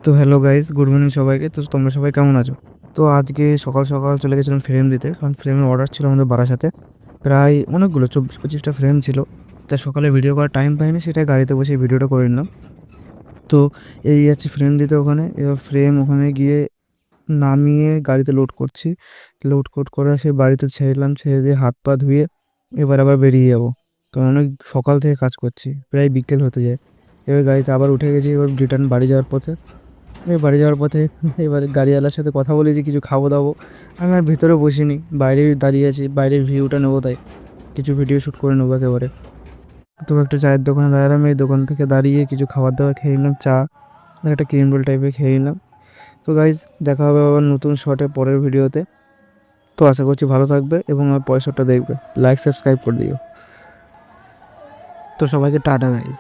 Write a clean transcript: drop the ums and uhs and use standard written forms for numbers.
তো hello guys, good morning সবাইকে। তো তোমরা সবাই কেমন আছো? তো আজকে সকাল সকাল চলে গেছিলাম ফ্রেম দিতে, কারণ ফ্রেমের অর্ডার ছিল আমাদের বারাসাতে। প্রায় অনেকগুলো 24-25টা ফ্রেম ছিল। তা সকালে ভিডিও করার টাইম পাইনি, সেটা গাড়িতে বসে ভিডিওটা করে নিলাম। তো এই যাচ্ছি ফ্রেম দিতে ওখানে। এবার ফ্রেম ওখানে গিয়ে নামিয়ে গাড়িতে লোড করছি। লোড করে সে বাড়িতে ছেড়েলাম, ছেড়ে দিয়ে হাত পা ধুয়ে এবার আবার বেরিয়ে যাবো, কারণ অনেক সকাল থেকে কাজ করছি, প্রায় বিকেল হতে যায়। এবার গাড়িতে আবার উঠে গেছি, এবার রিটার্ন বাড়ি যাওয়ার পথে। বাড়ি যাওয়ার পথে এবারে গাড়িওয়ালার সাথে কথা বলেছি কিছু খাবো দাবো। আমি আর ভিতরে বসিনি, বাইরেই দাঁড়িয়ে আছি, বাইরের ভিউটা নেবো, তাই কিছু ভিডিও শ্যুট করে নেবো একেবারে। তো একটা চায়ের দোকানে দাঁড়ালাম, এই দোকান থেকে দাঁড়িয়ে কিছু খাবার দাবার খেয়ে নিলাম, চা আর একটা ক্রিম রোল টাইপের খেয়ে নিলাম। তো গাইজ, দেখা হবে আবার নতুন শর্টে পরের ভিডিওতে। তো আশা করছি ভালো থাকবে এবং আমার পরের শর্টটা দেখবে, লাইক সাবস্ক্রাইব করে দিও। তো সবাইকে টাটা গাইজ।